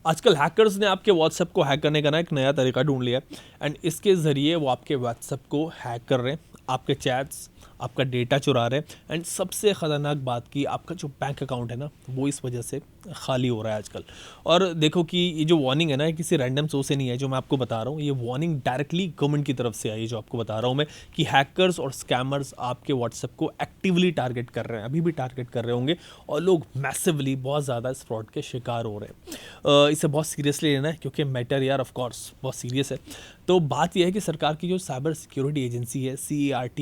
आजकल हैकर्स ने आपके व्हाट्सएप को हैक करने का ना एक नया तरीका ढूंढ लिया है एंड इसके ज़रिए वो आपके व्हाट्सएप को हैक कर रहे हैं, आपके चैट्स, आपका डेटा चुरा रहे हैं एंड सबसे ख़तरनाक बात की आपका जो बैंक अकाउंट है ना वो इस वजह से खाली हो रहा है आजकल। और देखो कि ये जो वार्निंग है ना ये किसी रैंडम सोर्स से नहीं है जो मैं आपको बता रहा हूँ, ये वार्निंग डायरेक्टली गवर्नमेंट की तरफ से आई है जो आपको बता रहा हूँ मैं कि हैकर्स और स्कैमर्स आपके व्हाट्सएप को एक्टिवली टारगेट कर रहे हैं, अभी भी टारगेट कर रहे होंगे और लोग मैसिवली बहुत ज़्यादा इस फ्रॉड के शिकार हो रहे हैं। इसे बहुत सीरियसली लेना है क्योंकि मैटर यार ऑफ कोर्स बहुत सीरियस है। तो बात यह है कि सरकार की जो साइबर सिक्योरिटी एजेंसी है CERT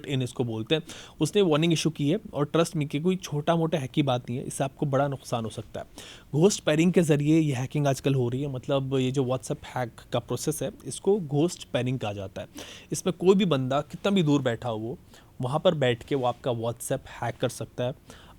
इन इसको बोलते हैं, उसने वार्निंग इशू की है और ट्रस्ट मी कि कोई छोटा मोटा हैक की बात नहीं है, इससे आपको बड़ा नुकसान हो सकता है। घोस्ट पैरिंग के ज़रिए ये हैकिंग आजकल हो रही है, मतलब ये जो व्हाट्सएप हैक का प्रोसेस है इसको घोस्ट पैरिंग कहा जाता है। इसमें कोई भी बंदा कितना भी दूर बैठा हो वो वहाँ पर बैठ के वो आपका व्हाट्सएप हैक कर सकता है,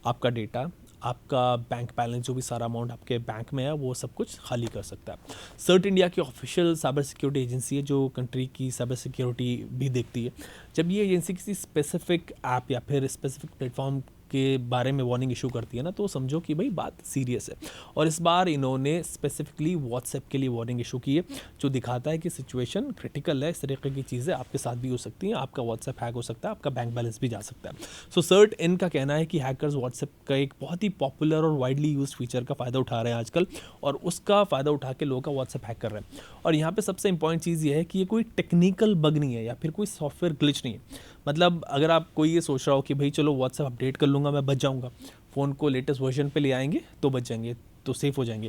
आपका डेटा, आपका बैंक बैलेंस, जो भी सारा अमाउंट आपके बैंक में है वो सब कुछ खाली कर सकता है। सर्ट इंडिया की ऑफिशियल साइबर सिक्योरिटी एजेंसी है जो कंट्री की साइबर सिक्योरिटी भी देखती है। जब ये एजेंसी किसी स्पेसिफिक ऐप या फिर स्पेसिफिक प्लेटफॉर्म के बारे में वार्निंग इशू करती है ना तो समझो कि भाई बात सीरियस है। और इस बार इन्होंने स्पेसिफिकली व्हाट्सएप के लिए वार्निंग इशू की है जो दिखाता है कि सिचुएशन क्रिटिकल है, इस तरीके की चीज़ें आपके साथ भी हो सकती हैं, आपका व्हाट्सएप हैक हो सकता है, आपका बैंक बैलेंस भी जा सकता है। सो सर्ट इन का कहना है कि हैकर्स व्हाट्सएप का एक बहुत ही पॉपुलर और वाइडली यूज फीचर का फ़ायदा उठा रहे हैं आजकल और उसका फ़ायदा उठा के लोगों का व्हाट्सएप हैक कर रहे हैं। और यहाँ पे सबसे इंपॉर्टेंट चीज़ ये है कि ये कोई टेक्निकल बग नहीं है या फिर कोई सॉफ्टवेयर ग्लिच नहीं है। मतलब अगर आप कोई ये सोच रहा हो कि भाई चलो व्हाट्सएप अपडेट कर लूँगा मैं बच जाऊँगा, फ़ोन को लेटेस्ट वर्जन पे ले आएंगे तो बच जाएंगे, तो सेफ़ हो जाएंगे,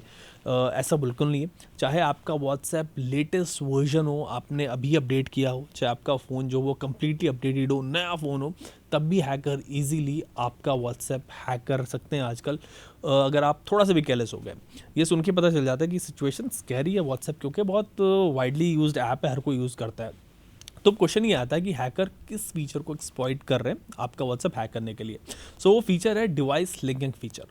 ऐसा बिल्कुल नहीं है। चाहे आपका व्हाट्सएप लेटेस्ट वर्जन हो, आपने अभी अपडेट किया हो, चाहे आपका फ़ोन जो वो कम्प्लीटली अपडेटेड हो, नया फ़ोन हो, तब भी हैकर ईजीली आपका व्हाट्सएप हैक कर सकते हैं आजकल, अगर आप थोड़ा सा भी केयरलेस हो गए। ये सुन के पता चल जाता है कि सिचुएशन स्कैरी है व्हाट्सएप, क्योंकि बहुत वाइडली यूज्ड ऐप है, हर कोई यूज़ करता है। तो क्वेश्चन ये आता है कि हैकर किस फीचर को एक्सप्लॉइट कर रहे हैं आपका व्हाट्सएप हैक करने के लिए। सो वो फीचर है डिवाइस लिंकिंग फीचर।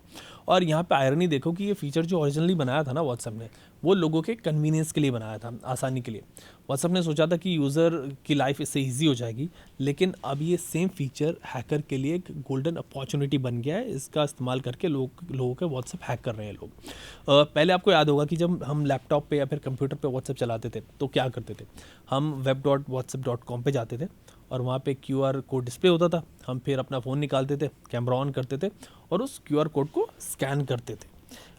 और यहाँ पे आयरनी देखो कि ये फीचर जो ओरिजिनली बनाया था ना व्हाट्सएप ने, वो लोगों के कन्वीनियंस के लिए बनाया था, आसानी के लिए। व्हाट्सएप ने सोचा था कि यूज़र की लाइफ इससे ईजी हो जाएगी, लेकिन अब ये सेम फीचर हैकर के लिए एक गोल्डन अपॉर्चुनिटी बन गया है। इसका इस्तेमाल करके लोगों के व्हाट्सएप हैक कर रहे हैं लोग। पहले आपको याद होगा कि जब हम लैपटॉप पे या फिर कंप्यूटर पे व्हाट्सएप चलाते थे तो क्या करते थे, हम web.whatsapp.com पे जाते थे और वहाँ पे QR कोड डिस्प्ले होता था। हम फिर अपना फ़ोन निकालते थे, कैमरा ऑन करते थे और उस QR कोड को स्कैन करते थे।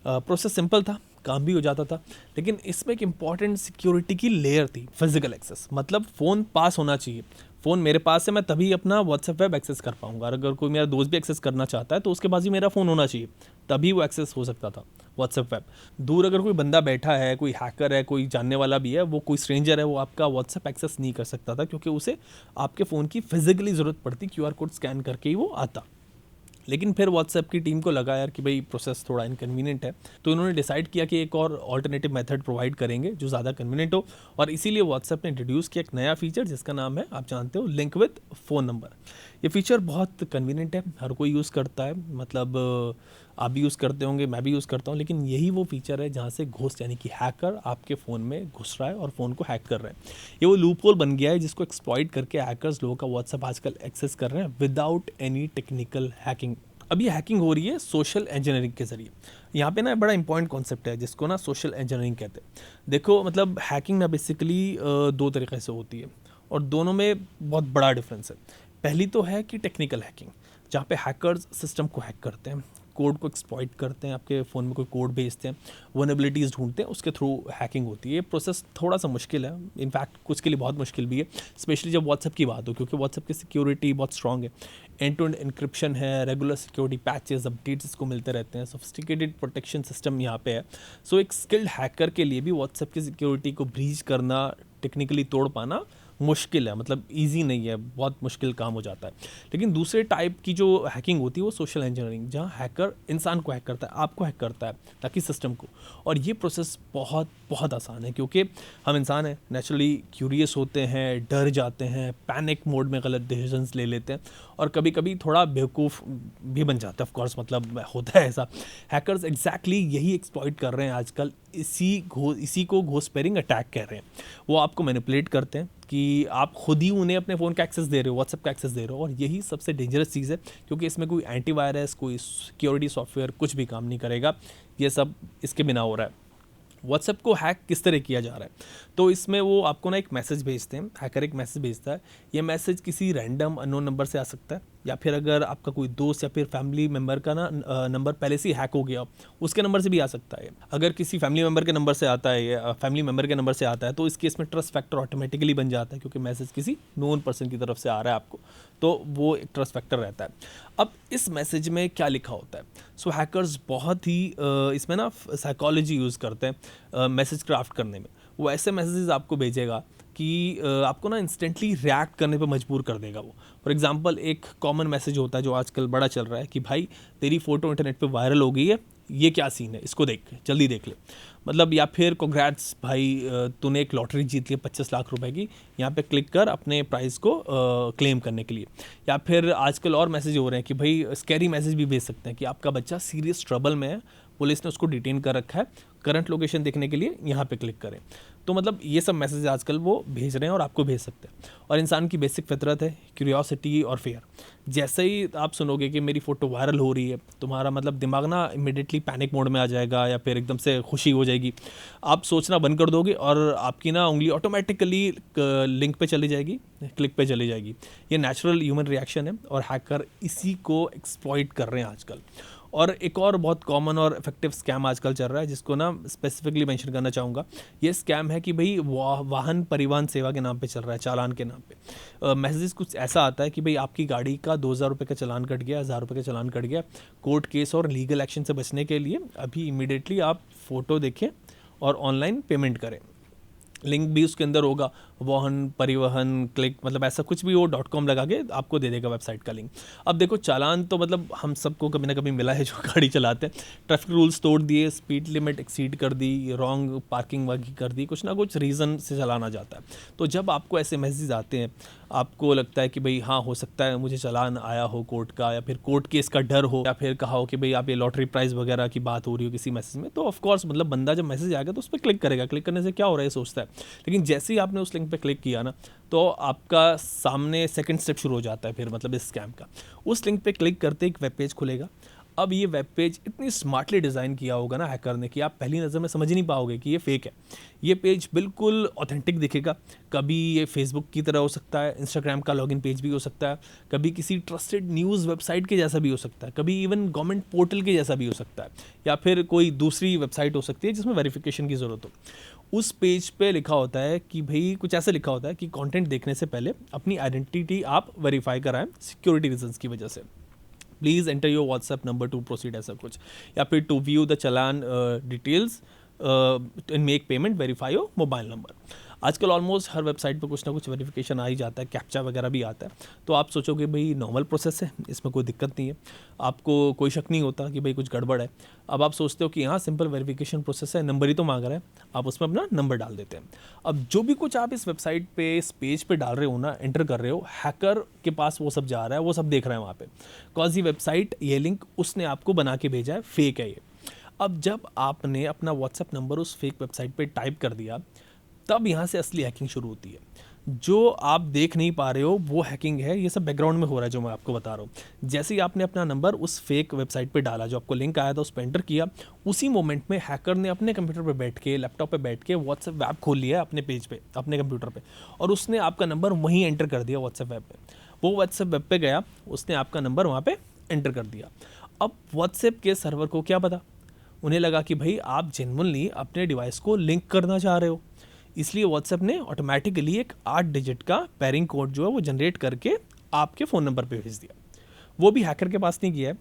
प्रोसेस सिंपल था, काम भी हो जाता था, लेकिन इसमें एक इम्पॉर्टेंट सिक्योरिटी की लेयर थी, फिजिकल एक्सेस। मतलब फ़ोन पास होना चाहिए, फ़ोन मेरे पास है, मैं तभी अपना व्हाट्सएप वेब एक्सेस कर पाऊंगा। अगर कोई मेरा दोस्त भी एक्सेस करना चाहता है तो उसके पास ही मेरा फ़ोन होना चाहिए, तभी वो एक्सेस हो सकता था व्हाट्सएप वेब। दूर अगर कोई बंदा बैठा है, कोई हैकर है, कोई जानने वाला भी है, वो कोई स्ट्रेंजर है, वो आपका व्हाट्सएप एक्सेस नहीं कर सकता था, क्योंकि उसे आपके फ़ोन की फिजिकली ज़रूरत पड़ती, QR कोड स्कैन करके ही वो आता। लेकिन फिर व्हाट्सएप की टीम को लगा यार कि भाई प्रोसेस थोड़ा इनकन्वीनियंट है, तो इन्होंने डिसाइड किया कि एक और ऑल्टरनेटिव मेथड प्रोवाइड करेंगे जो ज़्यादा कन्वीनियंट हो। और इसीलिए व्हाट्सएप ने इंट्रोड्यूस किया एक नया फीचर जिसका नाम है, आप जानते हो, लिंक विद फ़ोन नंबर। ये फीचर बहुत कन्वीनियंट है, हर कोई यूज़ करता है, मतलब आप भी यूज़ करते होंगे, मैं भी यूज़ करता हूँ। लेकिन यही वो फीचर है जहाँ से घोस्ट यानी कि हैकर आपके फ़ोन में घुस रहा है और फ़ोन को हैक कर रहे हैं। ये वो लूप होल बन गया है जिसको एक्सप्लॉइट करके हैकर्स लोगों का व्हाट्सएप आजकल एक्सेस कर रहे हैं विदाउट एनी टेक्निकल हैकिंग। अब ये हैकिंग हो रही है सोशल इंजीनियरिंग के ज़रिए। यहाँ पे ना बड़ा इंपॉर्टेंट कॉन्सेप्ट है जिसको ना सोशल इंजीनियरिंग कहते हैं। देखो मतलब हैकिंग ना बेसिकली दो तरीके से होती है और दोनों में बहुत बड़ा डिफरेंस है। पहली तो है कि टेक्निकल हैकिंग, जहाँ पे हैकर्स सिस्टम को हैक करते हैं, कोड को एक्सप्लॉइट करते हैं, आपके फ़ोन में कोई कोड भेजते हैं, वल्नरेबिलिटीज़ ढूंढते हैं, उसके थ्रू हैकिंग होती है। ये प्रोसेस थोड़ा सा मुश्किल है, इनफैक्ट कुछ के लिए बहुत मुश्किल भी है, स्पेशली जब व्हाट्सएप की बात हो, क्योंकि व्हाट्सएप की सिक्योरिटी बहुत स्ट्रॉन्ग है। एंड टू एंड इंक्रिप्शन है, रेगुलर सिक्योरिटी पैचेस, अपडेट्स इसको मिलते रहते हैं, सोफिस्टिकेटेड प्रोटेक्शन सिस्टम यहाँ पे है। सो एक स्किल्ड हैकर के लिए भी व्हाट्सएप की सिक्योरिटी को ब्रीच करना, टेक्निकली तोड़ पाना मुश्किल है, मतलब इजी नहीं है, बहुत मुश्किल काम हो जाता है। लेकिन दूसरे टाइप की जो हैकिंग होती है वो सोशल इंजीनियरिंग, जहाँ हैकर इंसान को हैक करता है, आपको हैक करता है, ताकि सिस्टम को। और ये प्रोसेस बहुत बहुत आसान है, क्योंकि हम इंसान हैं, नेचुरली क्यूरियस होते हैं, डर जाते हैं, पैनिक मोड में गलत डिसीजंस ले लेते हैं और कभी कभी थोड़ा बेवकूफ़ भी बन जाता है। ऑफ कोर्स मतलब होता है ऐसा। हैकर्स एग्जैक्टली यही एक्सप्लॉइट कर रहे हैं आजकल, इसी को घोस्ट पेयरिंग अटैक कह रहे हैं। वो आपको मैनिपुलेट करते हैं कि आप खुद ही उन्हें अपने फ़ोन का एक्सेस दे रहे हो, व्हाट्सएप का एक्सेस दे रहे हो, और यही सबसे डेंजरस चीज़ है, क्योंकि इसमें कोई एंटीवायरस, कोई सिक्योरिटी सॉफ्टवेयर कुछ भी काम नहीं करेगा। ये सब इसके बिना हो रहा है। व्हाट्सएप को हैक किस तरह किया जा रहा है, तो इसमें वो आपको ना एक मैसेज भेजते हैं, हैकर एक मैसेज भेजता है। ये मैसेज किसी रैंडम अननोन नंबर से आ सकता है, या फिर अगर आपका कोई दोस्त या फिर फैमिली मेम्बर का ना नंबर पहले से ही हैक हो गया, उसके नंबर से भी आ सकता है। अगर किसी फैमिली मेम्बर के नंबर से आता है या फैमिली मेम्बर के नंबर से आता है, तो इस केस में ट्रस्ट फैक्टर ऑटोमेटिकली बन जाता है, क्योंकि मैसेज किसी नोन पर्सन की तरफ से आ रहा है आपको, तो वो एक ट्रस्ट फैक्टर रहता है। अब इस मैसेज में क्या लिखा होता है, सो हैकर्स बहुत ही इसमें ना साइकोलॉजी यूज़ करते हैं मैसेज क्राफ्ट करने में। वो ऐसे मैसेजेस आपको भेजेगा कि आपको ना इंस्टेंटली रिएक्ट करने पे मजबूर कर देगा वो। फॉर एग्जांपल, एक कॉमन मैसेज होता है जो आजकल बड़ा चल रहा है कि भाई तेरी फ़ोटो इंटरनेट पे वायरल हो गई है, ये क्या सीन है, इसको देख, जल्दी देख ले। मतलब, या फिर कॉन्ग्रेट्स भाई, तूने एक लॉटरी जीत ली 25 लाख रुपए की, यहाँ पे क्लिक कर अपने प्राइस को क्लेम करने के लिए। या फिर आजकल और मैसेज हो रहे हैं कि भाई स्कैरी मैसेज भी भेज सकते हैं कि आपका बच्चा सीरियस ट्रबल में है, पुलिस ने उसको डिटेन कर रखा है, करंट लोकेशन देखने के लिए यहाँ पे क्लिक करें। तो मतलब ये सब मैसेज आजकल वो भेज रहे हैं और आपको भेज सकते हैं। और इंसान की बेसिक फितरत है क्यूरियोसिटी और फेयर। जैसे ही आप सुनोगे कि मेरी फ़ोटो वायरल हो रही है, तुम्हारा मतलब दिमाग ना इमिडिएटली पैनिक मोड में आ जाएगा, या फिर एकदम से खुशी हो जाएगी, आप सोचना बंद कर दोगे और आपकी ना उंगली ऑटोमेटिकली लिंक पे चली जाएगी, क्लिक पे चली जाएगी। ये नेचुरल ह्यूमन रिएक्शन है और हैकर इसी को एक्सप्लॉइट कर रहे हैं आजकल। और एक और बहुत कॉमन और इफेक्टिव स्कैम आजकल चल रहा है, जिसको ना स्पेसिफिकली मेंशन करना चाहूँगा। ये स्कैम है कि भाई वाहन परिवहन सेवा के नाम पे चल रहा है, चालान के नाम पे। मैसेज कुछ ऐसा आता है कि भाई आपकी गाड़ी का 2000 रुपये का चालान कट गया, 1000 रुपये का चालान कट गया। कोर्ट केस और लीगल एक्शन से बचने के लिए अभी इमीडिएटली आप फ़ोटो देखें और ऑनलाइन पेमेंट करें। लिंक भी उसके अंदर होगा, वाहन परिवहन क्लिक, मतलब ऐसा कुछ भी वो .com लगा के आपको दे देगा वेबसाइट का लिंक। अब देखो, चालान तो मतलब हम सबको कभी ना कभी मिला है जो गाड़ी चलाते हैं। ट्रैफिक रूल्स तोड़ दिए, स्पीड लिमिट एक्सीड कर दी, रॉन्ग पार्किंग वार्किंग कर दी, कुछ ना कुछ रीज़न से चलाना जाता है। तो जब आपको ऐसे मैसेज आते हैं, आपको लगता है कि भाई हाँ, हो सकता है मुझे चालान आया हो कोर्ट का, या फिर कोर्ट केस का डर हो, या फिर कहा हो कि भाई आप ये लॉटरी प्राइस वगैरह की बात हो रही हो किसी मैसेज में, तो ऑफकोर्स मतलब बंदा जब मैसेज आएगा तो उस पर क्लिक करेगा। क्लिक करने से क्या हो रहा है सोचता है, लेकिन जैसे ही आपने उस लिंक पे क्लिक किया ना, तो आपका सामने सेकंड स्टेप शुरू हो जाता है फिर, मतलब इस स्कैम का। उस लिंक पे क्लिक करते एक वेब पेज खुलेगा। अब ये वेब पेज इतनी स्मार्टली डिज़ाइन किया होगा ना हैकर ने कि आप पहली नज़र में समझ ही नहीं पाओगे कि ये फेक है। ये पेज बिल्कुल ऑथेंटिक दिखेगा। कभी ये फेसबुक की तरह हो सकता है, इंस्टाग्राम का लॉगिन पेज भी हो सकता है, कभी किसी ट्रस्टेड न्यूज़ वेबसाइट के जैसा भी हो सकता है, कभी इवन गवर्नमेंट पोर्टल के जैसा भी हो सकता है, या फिर कोई दूसरी वेबसाइट हो सकती है जिसमें वेरिफिकेशन की ज़रूरत हो। उस पेज पे लिखा होता है कि भाई कुछ ऐसा लिखा होता है कि कंटेंट देखने से पहले अपनी आइडेंटिटी आप वेरीफाई कराएं सिक्योरिटी रीजंस की वजह से। Please enter your WhatsApp number to proceed, ऐसा कुछ, या फिर to view the challan details and make payment, verify your mobile number. आजकल ऑलमोस्ट हर वेबसाइट पे कुछ ना कुछ वेरिफिकेशन आ ही जाता है, कैप्चा वगैरह भी आता है। तो आप सोचोगे भाई नॉर्मल प्रोसेस है, इसमें कोई दिक्कत नहीं है, आपको कोई शक नहीं होता कि भाई कुछ गड़बड़ है। अब आप सोचते हो कि हाँ, सिंपल वेरिफिकेशन प्रोसेस है, नंबर ही तो मांग रहा है, आप उसमें अपना नंबर डाल देते हैं। अब जो भी कुछ आप इस वेबसाइट पे, इस पेज पे डाल रहे हो ना, एंटर कर रहे हो, हैकर के पास वो सब जा रहा है, वो सब देख रहे हैं वहाँ पे, कॉज ये वेबसाइट, ये लिंक उसने आपको बना के भेजा है, फेक है ये। अब जब आपने अपना व्हाट्सएप नंबर उस फेक वेबसाइट पे टाइप कर दिया, तब यहाँ से असली हैकिंग शुरू होती है। जो आप देख नहीं पा रहे हो वो हैकिंग है, ये सब बैकग्राउंड में हो रहा है जो मैं आपको बता रहा हूँ। जैसे ही आपने अपना नंबर उस फेक वेबसाइट पे डाला, जो आपको लिंक आया था उस पर एंटर किया, उसी मोमेंट में हैकर ने अपने कंप्यूटर पे बैठ के, लैपटॉप पे बैठ के व्हाट्सएप वेब खोल लिया है अपने पेज पे, अपने कंप्यूटर पे, और उसने आपका नंबर वहीं एंटर कर दिया व्हाट्सएप वेब पे। वो व्हाट्सएप वेब पे गया, उसने आपका नंबर वहाँ पर एंटर कर दिया। अब व्हाट्सएप के सर्वर को क्या पता, उन्हें लगा कि भाई आप जेन्युइनली अपने डिवाइस को लिंक करना चाह रहे हो, इसलिए व्हाट्सएप ने ऑटोमेटिकली एक 8 डिजिट का पेयरिंग कोड जो है वो जनरेट करके आपके फ़ोन नंबर पे भेज दिया। वो भी हैकर के पास नहीं किया है,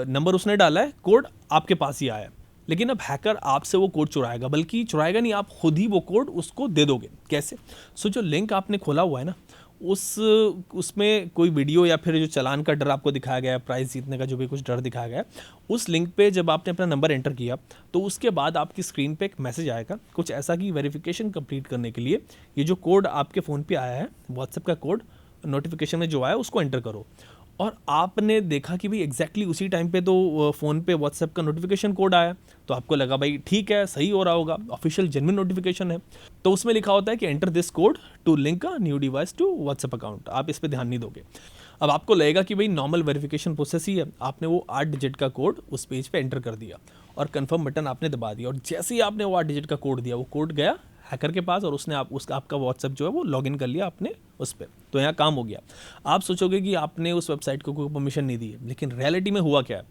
नंबर उसने डाला है, कोड आपके पास ही आया है। लेकिन अब हैकर आपसे वो कोड चुराएगा, बल्कि चुराएगा नहीं, आप खुद ही वो कोड उसको दे दोगे। कैसे? सो जो लिंक आपने खोला हुआ है ना, उसमें कोई वीडियो या फिर जो चालान का डर आपको दिखाया गया है, प्राइस जीतने का जो भी कुछ डर दिखाया गया है, उस लिंक पे जब आपने अपना नंबर एंटर किया, तो उसके बाद आपकी स्क्रीन पे एक मैसेज आएगा कुछ ऐसा कि वेरिफिकेशन कंप्लीट करने के लिए ये जो कोड आपके फ़ोन पे आया है, व्हाट्सएप का कोड नोटिफिकेशन में जो आया उसको एंटर करो। और आपने देखा कि भाई एग्जैक्टली उसी टाइम पे तो फ़ोन पे व्हाट्सएप का नोटिफिकेशन कोड आया, तो आपको लगा भाई ठीक है, सही हो रहा होगा, ऑफिशियल जेन्युइन नोटिफिकेशन है। तो उसमें लिखा होता है कि enter this code to link a new device to WhatsApp account. आप इस पर ध्यान नहीं दोगे। अब आपको लगेगा कि भाई नॉर्मल वेरिफिकेशन प्रोसेस ही है, आपने वो 8 डिजिट का कोड उस पेज पे एंटर कर दिया और कंफर्म बटन आपने दबा दिया, और जैसे ही आपने वो 8 डिजिट का कोड दिया, वो कोड गया हैकर के पास और उसने आपका व्हाट्सएप जो है वो लॉगिन कर लिया आपने उस पर, तो यहाँ काम हो गया। आप सोचोगे कि आपने उस वेबसाइट को कोई परमिशन नहीं दी है, लेकिन रियलिटी में हुआ क्या है,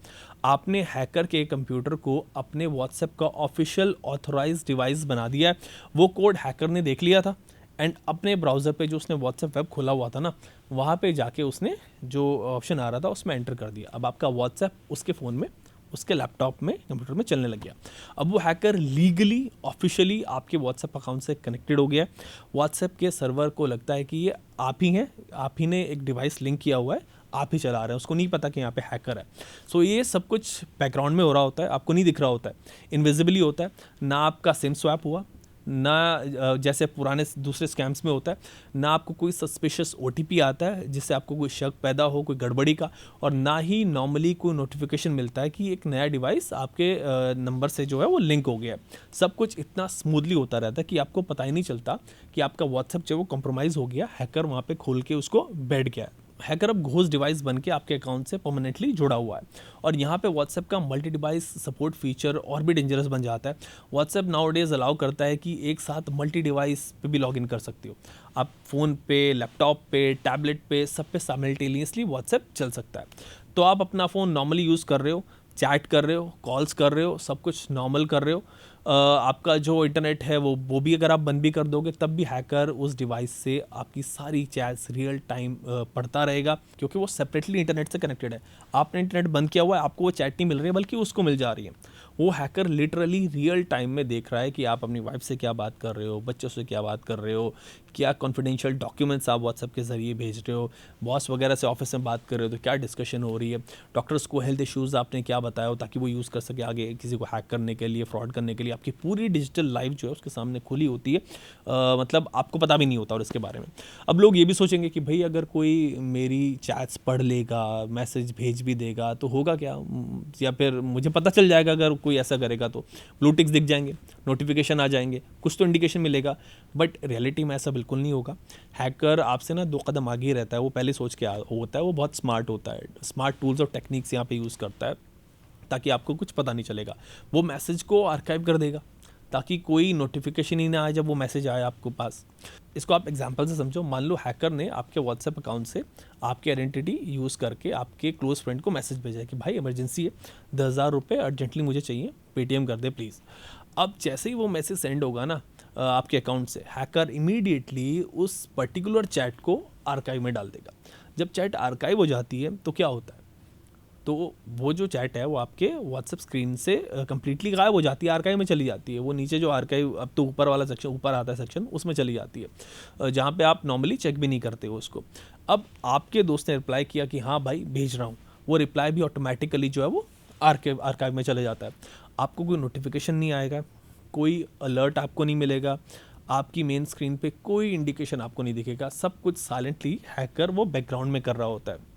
आपने हैकर के कंप्यूटर को अपने व्हाट्सएप का ऑफिशियल ऑथोराइज डिवाइस बना दिया है। वो कोड हैकर ने देख लिया था एंड अपने ब्राउज़र पे जो उसने व्हाट्सएप वेब खोला हुआ था ना, वहाँ पे जाके उसने जो ऑप्शन आ रहा था उसमें एंटर कर दिया। अब आपका व्हाट्सएप उसके फ़ोन में, उसके लैपटॉप में, कंप्यूटर में चलने लग गया। अब वो हैकर लीगली ऑफिशियली आपके व्हाट्सएप अकाउंट से कनेक्टेड हो गया है। व्हाट्सएप के सर्वर को लगता है कि ये आप ही हैं, आप ही ने एक डिवाइस लिंक किया हुआ है, आप ही चला रहे हैं, उसको नहीं पता कि यहाँ पे हैकर है। सो ये सब कुछ बैकग्राउंड में हो रहा होता है, आपको नहीं दिख रहा होता है, इनविजिबली होता है। ना आपका सिम स्वैप हुआ, ना जैसे पुराने दूसरे स्कैम्स में होता है, ना आपको कोई सस्पिशियस OTP आता है जिससे आपको कोई शक पैदा हो कोई गड़बड़ी का, और ना ही नॉर्मली कोई नोटिफिकेशन मिलता है कि एक नया डिवाइस आपके नंबर से जो है वो लिंक हो गया है। सब कुछ इतना स्मूथली होता रहता है कि आपको पता ही नहीं चलता कि आपका व्हाट्सएप जो है वो कॉम्प्रोमाइज़ हो गया, हैकर वहाँ पर खोल के उसको बैठ गया है। हैकर अब घोस्ट डिवाइस बन के आपके अकाउंट से परमानेंटली जुड़ा हुआ है, और यहाँ पे व्हाट्सएप का मल्टी डिवाइस सपोर्ट फीचर और भी डेंजरस बन जाता है। व्हाट्सएप नाउअडेज अलाउ करता है कि एक साथ मल्टी डिवाइस पे भी लॉगिन कर सकते हो आप, फ़ोन पे, लैपटॉप पे, टैबलेट पे, सब पे साइमल्टेनियसली व्हाट्सएप चल सकता है। तो आप अपना फ़ोन नॉर्मली यूज़ कर रहे हो, चैट कर रहे हो, कॉल्स कर रहे हो, सब कुछ नॉर्मल कर रहे हो, आपका जो इंटरनेट है वो भी अगर आप बंद भी कर दोगे तब भी हैकर उस डिवाइस से आपकी सारी चैट्स रियल टाइम पढ़ता रहेगा, क्योंकि वो सेपरेटली इंटरनेट से कनेक्टेड है। आपने इंटरनेट बंद किया हुआ है, आपको वो चैट नहीं मिल रही है बल्कि उसको मिल जा रही है। वो हैकर लिटरली रियल टाइम में देख रहा है कि आप अपनी वाइफ से क्या बात कर रहे हो, बच्चों से क्या बात कर रहे हो, क्या कॉन्फिडेंशियल डॉक्यूमेंट्स आप व्हाट्सएप के ज़रिए भेज रहे हो, बॉस वगैरह से ऑफिस में बात कर रहे हो तो क्या डिस्कशन हो रही है, डॉक्टर्स को हेल्थ इश्यूज़ आपने क्या बताया हो ताकि वो यूज़ कर सके आगे किसी को हैक करने के लिए, फ्रॉड करने के लिए। आपकी पूरी डिजिटल लाइफ जो है उसके सामने खुली होती है, मतलब आपको पता भी नहीं होता और इसके बारे में। अब लोग ये भी सोचेंगे कि भाई अगर कोई मेरी चैट्स पढ़ लेगा, मैसेज भेज भी देगा तो होगा क्या, या फिर मुझे पता चल जाएगा अगर कोई ऐसा करेगा तो ब्लू टिक्स दिख जाएंगे, नोटिफिकेशन आ जाएंगे, कुछ तो इंडिकेशन मिलेगा। बट रियलिटी में ऐसा बिल्कुल नहीं होगा। हैकर आपसे ना 2 कदम आगे ही रहता है, वो पहले सोच के होता है, वो बहुत स्मार्ट होता है, स्मार्ट टूल्स और टेक्निक्स यहाँ पे यूज़ करता है ताकि आपको कुछ पता नहीं चलेगा। वो मैसेज को आर्काइव कर देगा ताकि कोई नोटिफिकेशन ही ना आए जब वो मैसेज आए आपको पास। इसको आप एग्जांपल से समझो, मान लो हैकर ने आपके व्हाट्सएप अकाउंट से आपकी आइडेंटिटी यूज़ करके आपके क्लोज फ्रेंड को मैसेज भेजा है कि भाई इमरजेंसी है, 10,000 रुपये अर्जेंटली मुझे चाहिए, पेटीएम कर दे प्लीज़। अब जैसे ही वो मैसेज सेंड होगा ना आपके अकाउंट से, हैकर इमीडिएटली उस पर्टिकुलर चैट को आर्काइव में डाल देगा। जब चैट आर्काइव हो जाती है तो क्या होता है, तो वो जो चैट है वो आपके व्हाट्सएप स्क्रीन से कम्प्लीटली गायब हो जाती है, आर्काइव में चली जाती है। वो नीचे जो आर्काइव, अब तो ऊपर वाला सेक्शन, ऊपर आता है सेक्शन, उसमें चली जाती है, जहाँ पे आप नॉर्मली चेक भी नहीं करते हो उसको। अब आपके दोस्त ने रिप्लाई किया कि हाँ भाई भेज रहा हूँ, वो रिप्लाई भी ऑटोमेटिकली जो है वो आर्काइव में चले जाता है। आपको कोई नोटिफिकेशन नहीं आएगा, कोई अलर्ट आपको नहीं मिलेगा, आपकी मेन स्क्रीन पे कोई इंडिकेशन आपको नहीं दिखेगा, सब कुछ साइलेंटली हैकर वो बैकग्राउंड में कर रहा होता है।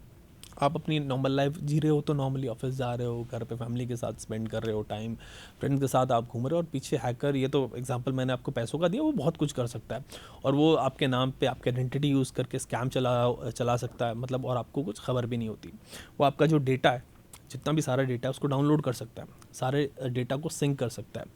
आप अपनी नॉर्मल लाइफ जी रहे हो, तो नॉर्मली ऑफिस जा रहे हो, घर पे फैमिली के साथ स्पेंड कर रहे हो टाइम, फ्रेंड्स के साथ आप घूम रहे हो, और पीछे हैकर, ये तो एग्जांपल मैंने आपको पैसों का दिया, वो बहुत कुछ कर सकता है, और वो आपके नाम पे आपकी आइडेंटिटी यूज़ करके स्कैम चला सकता है, मतलब, और आपको कुछ खबर भी नहीं होती। वो आपका जो डेटा है, जितना भी सारा डेटा है उसको डाउनलोड कर सकता है, सारे डेटा को सिंक कर सकता है।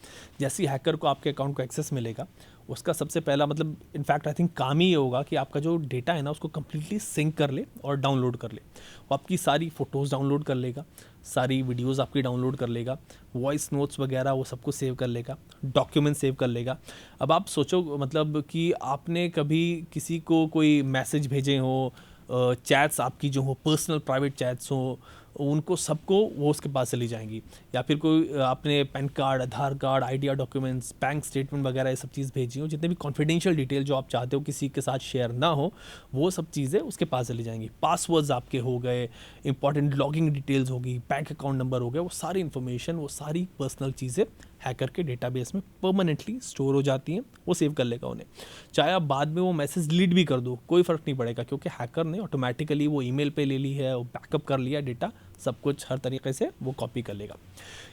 जैसे ही हैकर को आपके अकाउंट को एक्सेस मिलेगा, उसका सबसे पहला, मतलब इनफैक्ट आई थिंक काम ही ये होगा कि आपका जो डेटा है ना उसको कम्प्लीटली सिंक कर ले और डाउनलोड कर ले। वो आपकी सारी फ़ोटोज़ डाउनलोड कर लेगा, सारी वीडियोज़ आपकी डाउनलोड कर लेगा, वॉइस नोट्स वगैरह वो सब कुछ सेव कर लेगा, डॉक्यूमेंट सेव कर लेगा। अब आप सोचो, मतलब कि आपने कभी किसी को कोई मैसेज भेजे हो, चैट्स आपकी जो हो, पर्सनल प्राइवेट चैट्स हो, उनको सबको वो उसके पास चली जाएंगी। या फिर कोई आपने PAN card, Aadhaar card, idea documents, bank statement वगैरह ये सब चीज़ भेजी हो, जितने भी कॉन्फिडेंशियल डिटेल जो आप चाहते हो किसी के साथ शेयर ना हो, वो सब चीज़ें उसके पास चली जाएंगी। पासवर्ड्स आपके हो गए, इंपॉर्टेंट लॉगिंग डिटेल्स होगी, बैंक अकाउंट नंबर हो गया, वो सारी इन्फॉर्मेशन, वो सारी पर्सनल चीज़ें हैकर के डेटाबेस में परमानेंटली स्टोर हो जाती हैं, वो सेव कर लेगा उन्हें। चाहे आप बाद में वो मैसेज डिलीट भी कर दो, कोई फ़र्क नहीं पड़ेगा, क्योंकि हैकर ने ऑटोमेटिकली वो ईमेल पे ले ली है, वो बैकअप कर लिया डेटा, सब कुछ हर तरीके से वो कॉपी कर लेगा।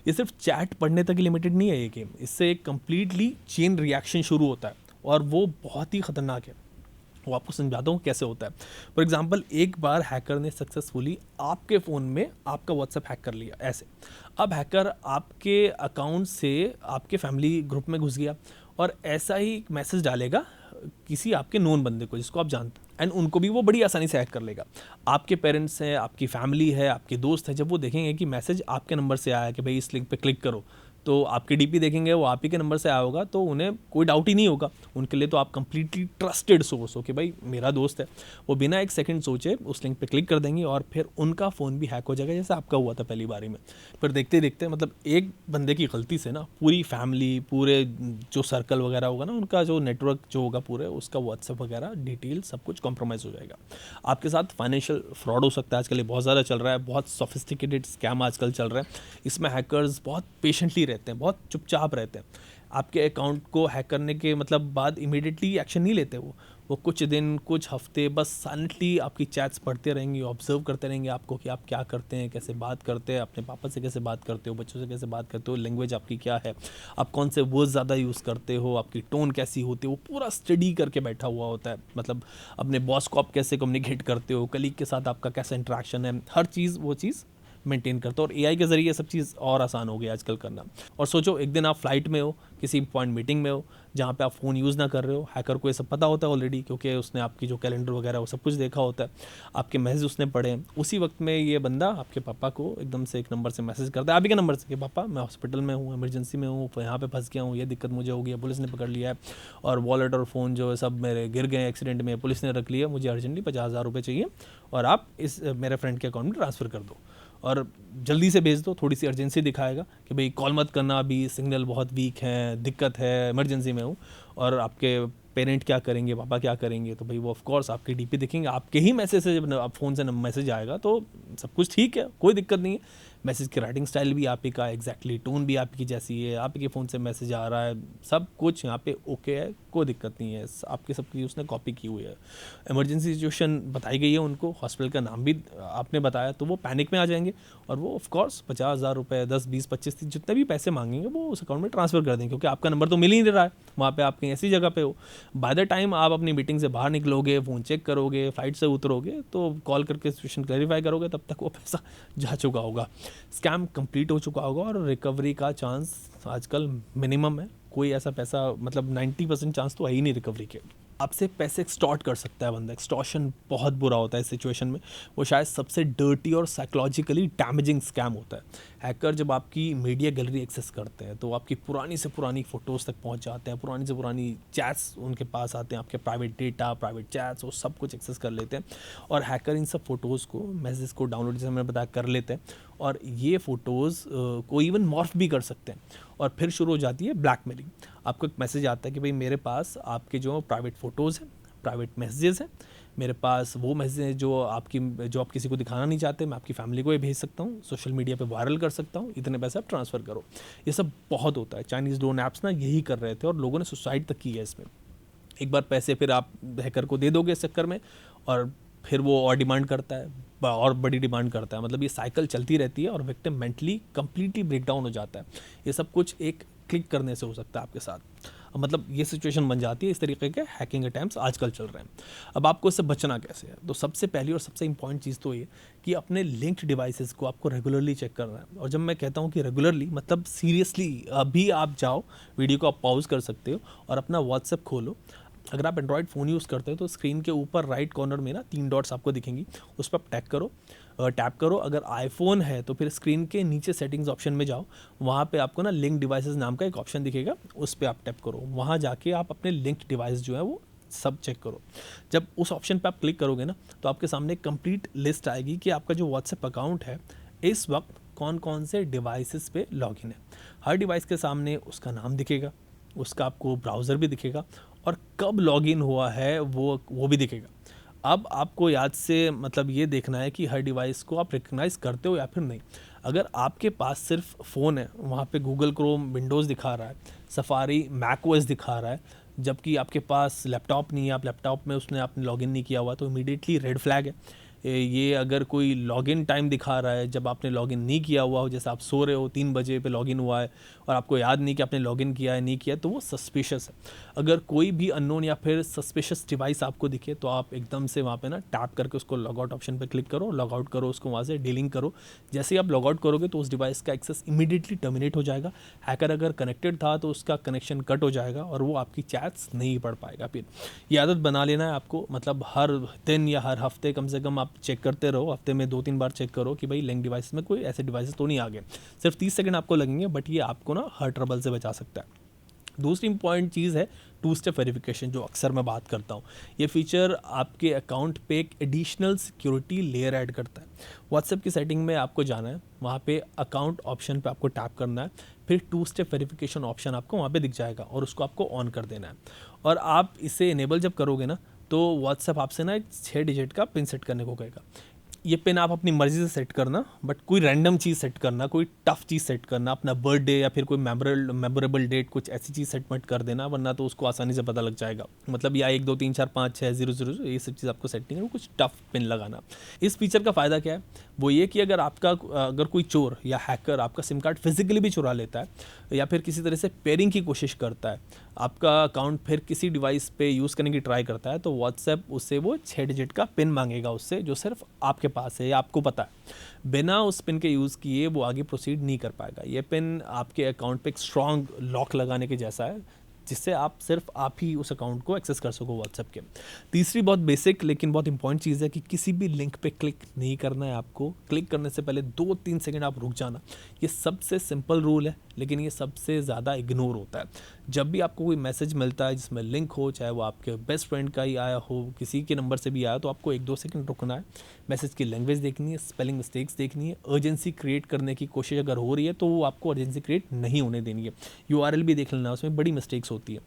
ये सिर्फ चैट पढ़ने तक लिमिटेड नहीं है ये गेम, इससे एक कम्प्लीटली चेन रिएक्शन शुरू होता है, और वो बहुत ही ख़तरनाक है। वो आपको समझाता हूँ कैसे होता है। फॉर एग्जांपल, एक बार हैकर ने सक्सेसफुली आपके फ़ोन में आपका व्हाट्सएप हैक कर लिया ऐसे। अब हैकर आपके अकाउंट से आपके फैमिली ग्रुप में घुस गया और ऐसा ही एक मैसेज डालेगा किसी आपके नोन बंदे को जिसको आप जानते हैं, एंड उनको भी वो बड़ी आसानी से हैक कर लेगा। आपके पेरेंट्स हैं, आपकी फैमिली है, आपके दोस्त हैं, जब वो देखेंगे कि मैसेज आपके नंबर से आया है कि भाई इस लिंक पे क्लिक करो, तो आपकी डीपी देखेंगे वो आप ही के नंबर से आया होगा, तो उन्हें कोई डाउट ही नहीं होगा। उनके लिए तो आप कंप्लीटली ट्रस्टेड सोर्स हो कि भाई मेरा दोस्त है। वो बिना एक सेकंड सोचे उस लिंक पे क्लिक कर देंगे और फिर उनका फ़ोन भी हैक हो जाएगा, जैसे आपका हुआ था पहली बारी में। फिर देखते देखते मतलब एक बंदे की गलती से ना पूरी फैमिली, पूरे जो सर्कल वगैरह होगा ना, उनका जो नेटवर्क जो होगा पूरे, उसका व्हाट्सएप वगैरह डिटेल सब कुछ कॉम्प्रोमाइज़ हो जाएगा। आपके साथ फाइनेंशियल फ्रॉड हो सकता है, आजकल ये बहुत ज़्यादा चल रहा है, बहुत सोफिस्टिकेटेड स्कैम आजकल चल रहे हैं। इसमें हैकर्स बहुत पेशेंटली रहते हैं, बहुत चुपचाप रहते हैं। आपके अकाउंट को हैक करने के मतलब बाद इमीडिएटली एक्शन नहीं लेते वो कुछ दिन, कुछ हफ्ते बस साइलेंटली आपकी चैट्स पढ़ते रहेंगे, ऑब्जर्व करते रहेंगे आपको कि आप क्या करते हैं, कैसे बात करते हैं, अपने पापा से कैसे बात करते हो, बच्चों से कैसे बात करते हो, लैंग्वेज आपकी क्या है, आप कौन से वर्ड ज़्यादा यूज़ करते हो, आपकी टोन कैसी होती है, वो पूरा स्टडी करके बैठा हुआ होता है। मतलब अपने बॉस को आप कैसे कम्युनिकेट करते हो, कलीग के साथ आपका कैसा इंटरेक्शन है, हर चीज़ वो चीज़ मेंटेन करता हो। और एआई के ज़रिए ये सब चीज़ और आसान हो गया आजकल करना। और सोचो, एक दिन आप फ्लाइट में हो, किसी इंपॉर्टेंट मीटिंग में हो जहाँ पे आप फ़ोन यूज़ ना कर रहे हो, हैकर को ये सब पता होता है ऑलरेडी, क्योंकि उसने आपकी जो कैलेंडर वगैरह वो सब कुछ देखा होता है, आपके मैसेज उसने पढ़े हैं। उसी वक्त में ये बंदा आपके पापा को एकदम से एक नंबर से मैसेज करता है, आप ही के नंबर से, कि पापा मैं हॉस्पिटल में हूँ, इमरजेंसी में हूँ, यहाँ पे फंस गया हूँ, ये दिक्कत मुझे हो गई है, पुलिस ने पकड़ लिया है, और वॉलेट और फ़ोन जो है सब मेरे गिर गए एक्सीडेंट में, पुलिस ने रख लिया, मुझे अर्जेंटली 50,000 रुपये चाहिए और आप इस मेरे फ्रेंड के अकाउंट में ट्रांसफ़र कर दो और जल्दी से भेज दो। थोड़ी सी अर्जेंसी दिखाएगा कि भाई कॉल मत करना, अभी सिग्नल बहुत वीक है, दिक्कत है, इमरजेंसी में हूँ। और आपके पेरेंट क्या करेंगे, पापा क्या करेंगे, तो भाई वो ऑफ कोर्स आपकी डीपी देखेंगे, आपके ही मैसेज से जब आप फ़ोन से मैसेज आएगा तो सब कुछ ठीक है, कोई दिक्कत नहीं है। मैसेज की राइटिंग स्टाइल भी आप ही का, एग्जैक्टली टोन भी आपकी जैसी है, आप ही के फ़ोन से मैसेज आ रहा है, सब कुछ यहाँ पे ओके है, कोई दिक्कत नहीं है, आपकी सबकी उसने कॉपी की हुई है। इमरजेंसी सिचुएशन बताई गई है उनको, हॉस्पिटल का नाम भी आपने बताया, तो वो पैनिक में आ जाएंगे और वो ऑफ कोर्स 50,000 रुपये, 10, 20, 25, 30 जितने भी पैसे मांगेंगे वो उस अकाउंट में ट्रांसफ़र कर देंगे, क्योंकि आपका नंबर तो मिल ही नहीं रहा है, वहाँ पे आप कहीं ऐसी जगह पे हो। बाय द टाइम आप अपनी मीटिंग से बाहर निकलोगे, फ़ोन चेक करोगे, फ्लाइट से उतरोगे, तो कॉल करके सिचुएशन क्लैरिफाई करोगे, तब तक वो पैसा जा चुका होगा, स्कैम कंप्लीट हो चुका होगा और रिकवरी का चांस आजकल मिनिमम है। कोई ऐसा पैसा मतलब 90% चांस तो है ही नहीं रिकवरी के। आपसे पैसे एक्सटॉर्ट कर सकता है बंदा, एक्सटॉर्शन बहुत बुरा होता है इस सिचुएशन में। वो शायद सबसे डर्टी और साइकोलॉजिकली डैमेजिंग स्कैम होता है। हैकर जब आपकी मीडिया गैलरी एक्सेस करते हैं तो आपकी पुरानी से पुरानी फ़ोटोज़ तक पहुंच जाते हैं, पुरानी से पुरानी चैट्स उनके पास आते हैं, आपके प्राइवेट डेटा, प्राइवेट चैट्स, वो सब कुछ एक्सेस कर लेते हैं। और हैकर इन सब फ़ोटोज़ को, मैसेज को डाउनलोड, जैसे मैंने बताया, कर लेते हैं और ये फ़ोटोज़ को इवन मॉर्फ भी कर सकते हैं। और फिर शुरू हो जाती है ब्लैकमेलिंग। आपको एक मैसेज आता है कि भाई मेरे पास आपके जो प्राइवेट फ़ोटोज़ हैं, प्राइवेट मैसेजेस हैं, मेरे पास वो मैसेज हैं जो आप किसी को दिखाना नहीं चाहते, मैं आपकी फैमिली को ये भेज सकता हूँ, सोशल मीडिया पे वायरल कर सकता हूँ, इतने पैसे आप ट्रांसफ़र करो। ये सब बहुत होता है। चाइनीज़ ड्रोन ऐप्स ना यही कर रहे थे और लोगों ने सुसाइड तक की है इसमें। एक बार पैसे फिर आप हैकर को दे दोगे इस चक्कर में और फिर वो और डिमांड करता है, और बड़ी डिमांड करता है। मतलब ये साइकिल चलती रहती है और victim mentally completely break down हो जाता है। ये सब कुछ एक क्लिक करने से हो सकता है आपके साथ। मतलब ये सिचुएशन बन जाती है। इस तरीके के हैकिंग अटैम्प्ट्स आजकल चल रहे हैं। अब आपको इससे बचना कैसे है? तो सबसे पहली और सबसे इंपॉर्टेंट चीज़ तो ये कि अपने लिंक्ड डिवाइसेस को आपको रेगुलरली चेक करना है। और जब मैं कहता हूँ कि रेगुलरली, मतलब सीरियसली, अभी आप जाओ, वीडियो को आप पॉज कर सकते हो और अपना व्हाट्सएप खोलो। अगर आप एंड्रॉयड फ़ोन यूज़ करते हो तो स्क्रीन के ऊपर राइट कॉर्नर में ना 3 डॉट्स आपको दिखेंगी, उस पर आप टैप करो। अगर आईफोन है तो फिर स्क्रीन के नीचे सेटिंग्स ऑप्शन में जाओ, वहाँ पे आपको ना लिंक डिवाइसेस नाम का एक ऑप्शन दिखेगा, उस पर आप टैप करो। वहाँ जाके आप अपने लिंक्ड डिवाइस जो है वो सब चेक करो। जब उस ऑप्शन पे आप क्लिक करोगे ना तो आपके सामने कंप्लीट लिस्ट आएगी कि आपका जो व्हाट्सएप अकाउंट है इस वक्त कौन कौन से डिवाइसेस पे लॉगिन है। हर डिवाइस के सामने उसका नाम दिखेगा, उसका आपको ब्राउज़र भी दिखेगा और कब लॉगिन हुआ है वो भी दिखेगा। अब आपको याद से मतलब ये देखना है कि हर डिवाइस को आप रिकग्नाइज़ करते हो या फिर नहीं। अगर आपके पास सिर्फ फ़ोन है, वहाँ पे गूगल क्रोम विंडोज़ दिखा रहा है, सफारी मैक ओएस दिखा रहा है, जबकि आपके पास लैपटॉप नहीं है, आप लैपटॉप में उसने आपने लॉगिन नहीं किया हुआ, तो इमीडिएटली रेड फ्लैग है। ये अगर कोई लॉगिन टाइम दिखा रहा है जब आपने लॉगिन नहीं किया हुआ हो, जैसे आप सो रहे हो 3 बजे पे लॉगिन हुआ है और आपको याद नहीं कि आपने लॉगिन किया है नहीं किया, तो वो सस्पिशियस है। अगर कोई भी अननोन या फिर सस्पिशियस डिवाइस आपको दिखे तो आप एकदम से वहाँ पे ना टैप करके उसको लॉग आउट ऑप्शन पे क्लिक करो, लॉग आउट करो, उसको वहाँ से डीलिंग करो। जैसे ही आप लॉग आउट करोगे तो उस डिवाइस का एक्सेस इमीडिएटली टर्मिनेट हो जाएगा। हैकर अगर कनेक्टेड था तो उसका कनेक्शन कट हो जाएगा और वो आपकी चैट्स नहीं पढ़ पाएगा। फिर ये आदत बना लेना है आपको, मतलब हर दिन या हर हफ्ते कम से कम आप चेक करते रहो, हफ्ते में 2-3 बार चेक करो कि भाई लिंक डिवाइस में कोई ऐसे डिवाइस तो नहीं आ गए। सिर्फ 30 सेकंड आपको लगेंगे, बट ये आपको ना हर ट्रबल से बचा सकता है। दूसरी इंपॉर्टेंट चीज़ है 2 स्टेप वेरिफिकेशन, जो अक्सर मैं बात करता हूँ। ये फीचर आपके अकाउंट पे एक एडिशनल सिक्योरिटी लेयर ऐड करता है। व्हाट्सएप की सेटिंग में आपको जाना है, वहाँ पे अकाउंट ऑप्शन पे आपको टैप करना है, फिर 2 स्टेप वेरिफिकेशन ऑप्शन आपको वहाँ पे दिख जाएगा और उसको आपको ऑन कर देना है। और आप इसे इनेबल जब करोगे ना तो व्हाट्सएप आपसे ना एक 6 डिजिट का पिन सेट करने को कहेगा। ये पिन आप अपनी मर्जी से सेट करना, बट कोई रैंडम चीज़ सेट करना, कोई टफ चीज़ सेट करना, अपना बर्थडे या फिर कोई मेमोरेबल डेट, कुछ ऐसी चीज़ सेट मत कर देना, वरना तो उसको आसानी से पता लग जाएगा। मतलब या 1 2 3 4 5 6 0 0 ये सब चीज़ आपको सेट नहीं करना, कुछ टफ पिन लगाना। इस फीचर का फ़ायदा क्या है, वो ये कि अगर कोई चोर या हैकर आपका सिम कार्ड फिजिकली भी चुरा लेता है या फिर किसी तरह से पेयरिंग की कोशिश करता है, आपका अकाउंट फिर किसी डिवाइस पे यूज़ करने की ट्राई करता है, तो व्हाट्सएप उससे वो 6 डिजिट का पिन मांगेगा उससे, जो सिर्फ आपके पास है या आपको पता है। बिना उस पिन के यूज़ किए वो आगे प्रोसीड नहीं कर पाएगा। ये पिन आपके अकाउंट पे एक स्ट्रॉन्ग लॉक लगाने के जैसा है, जिससे आप ही उस अकाउंट को एक्सेस कर सको व्हाट्सएप के। तीसरी बहुत बेसिक लेकिन बहुत इंपॉर्टेंट चीज़ है कि किसी भी लिंक पे क्लिक नहीं करना है आपको। क्लिक करने से पहले 2-3 सेकंड आप रुक जाना। ये सबसे सिंपल रूल है, लेकिन ये सबसे ज़्यादा इग्नोर होता है। जब भी आपको कोई मैसेज मिलता है जिसमें लिंक हो, चाहे वो आपके बेस्ट फ्रेंड का ही आया हो, किसी के नंबर से भी आया, तो आपको 1-2 सेकंड रुकना है। मैसेज की लैंग्वेज देखनी है, स्पेलिंग मिस्टेक्स देखनी है, अर्जेंसी क्रिएट करने की कोशिश अगर हो रही है तो वो आपको अर्जेंसी क्रिएट नहीं होने देनी है। यूआरएल भी देख लेना, उसमें बड़ी मिस्टेक्स होती है।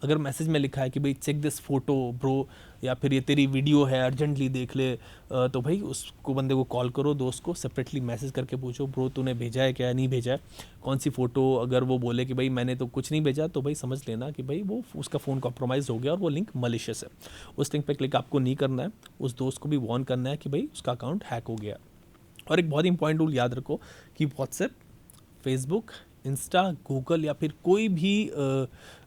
अगर मैसेज में लिखा है कि भाई चेक दिस फोटो ब्रो, या फिर ये तेरी वीडियो है अर्जेंटली देख ले, तो भाई उसको बंदे को कॉल करो, दोस्त को सेपरेटली मैसेज करके पूछो ब्रो तूने भेजा है क्या, नहीं भेजा है, कौन सी फ़ोटो। अगर वो बोले कि भाई मैंने तो कुछ नहीं भेजा, तो भाई समझ लेना कि भाई वो उसका फ़ोन कॉम्प्रोमाइज़ हो गया और वो लिंक मलिशियस है। उस लिंक पे क्लिक आपको नहीं करना है। उस दोस्त को भी वार्न करना है कि भाई उसका अकाउंट हैक हो गया। और एक बहुत इंपॉर्टेंट रूल याद रखो कि व्हाट्सएप, फेसबुक, इंस्टा, गूगल या फिर कोई भी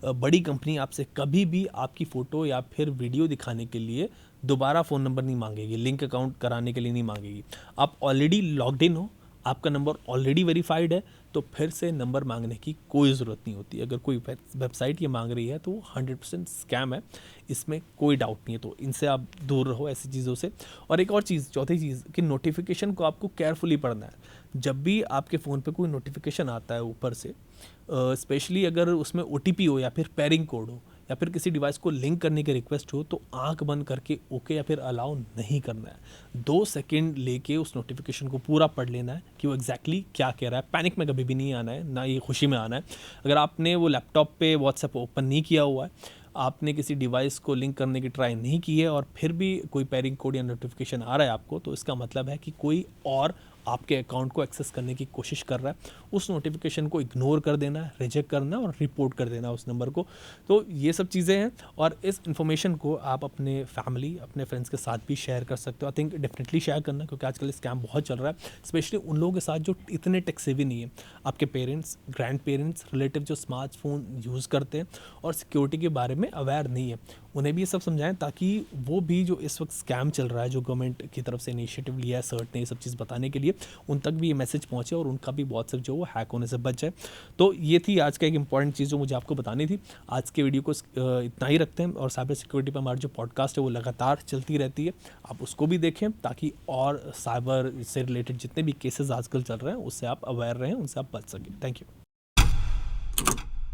बड़ी कंपनी आपसे कभी भी आपकी फ़ोटो या फिर वीडियो दिखाने के लिए दोबारा फ़ोन नंबर नहीं मांगेगी, लिंक अकाउंट कराने के लिए नहीं मांगेगी। आप ऑलरेडी लॉग्ड इन हो, आपका नंबर ऑलरेडी वेरीफाइड है, तो फिर से नंबर मांगने की कोई ज़रूरत नहीं होती। अगर कोई वेबसाइट ये मांग रही है तो वो 100% स्कैम है, इसमें कोई डाउट नहीं है। तो इनसे आप दूर रहो, ऐसी चीज़ों से। और एक और चीज़, चौथी चीज़, कि नोटिफिकेशन को आपको केयरफुली पढ़ना है। जब भी आपके फ़ोन पे कोई नोटिफिकेशन आता है ऊपर से, स्पेशली अगर उसमें OTP हो या फिर पेयरिंग कोड हो या फिर किसी डिवाइस को लिंक करने की रिक्वेस्ट हो, तो आंख बंद करके ओके या फिर अलाउ नहीं करना है। 2 सेकंड लेके उस नोटिफिकेशन को पूरा पढ़ लेना है कि वो एग्जैक्टली क्या कह रहा है। पैनिक में कभी भी नहीं आना है, ना ये खुशी में आना है। अगर आपने वो लैपटॉप पे व्हाट्सएप ओपन नहीं किया हुआ है, आपने किसी डिवाइस को लिंक करने की ट्राई नहीं की है और फिर भी कोई पेयरिंग कोड या नोटिफिकेशन आ रहा है आपको, तो इसका मतलब है कि कोई और आपके अकाउंट को एक्सेस करने की कोशिश कर रहा है। उस नोटिफिकेशन को इग्नोर कर देना है, रिजेक्ट करना है और रिपोर्ट कर देना है उस नंबर को। तो ये सब चीज़ें हैं और इस इन्फॉर्मेशन को आप अपने फैमिली, अपने फ्रेंड्स के साथ भी शेयर कर सकते हो। आई थिंक डेफिनेटली शेयर करना, क्योंकि आजकल स्कैम बहुत चल रहा है, स्पेशली उन लोगों के साथ जो इतने टेक सेवी नहीं है। आपके पेरेंट्स, ग्रैंड पेरेंट्स, रिलेटिव जो स्मार्टफोन यूज़ करते हैं और सिक्योरिटी के बारे में अवेयर नहीं है, उन्हें भी ये सब समझाएं, ताकि वो भी जो इस वक्त स्कैम चल रहा है, जो गवर्नमेंट की तरफ से इनिशिएटिव लिया है सर्ट ने ये सब चीज़ बताने के लिए, उन तक भी ये मैसेज पहुंचे और उनका भी व्हाट्सएप जो वो हैक होने से बच जाए। तो ये थी आज का एक इंपॉर्टेंट चीज़ जो मुझे आपको बतानी थी। आज के वीडियो को इतना ही रखते हैं और साइबर सिक्योरिटी पर हमारी जो पॉडकास्ट है वो लगातार चलती रहती है, आप उसको भी देखें, ताकि और साइबर से रिलेटेड जितने भी केसेस आजकल चल रहे हैं उससे आप अवेयर रहें, उनसे आप बच सकें। Thank you.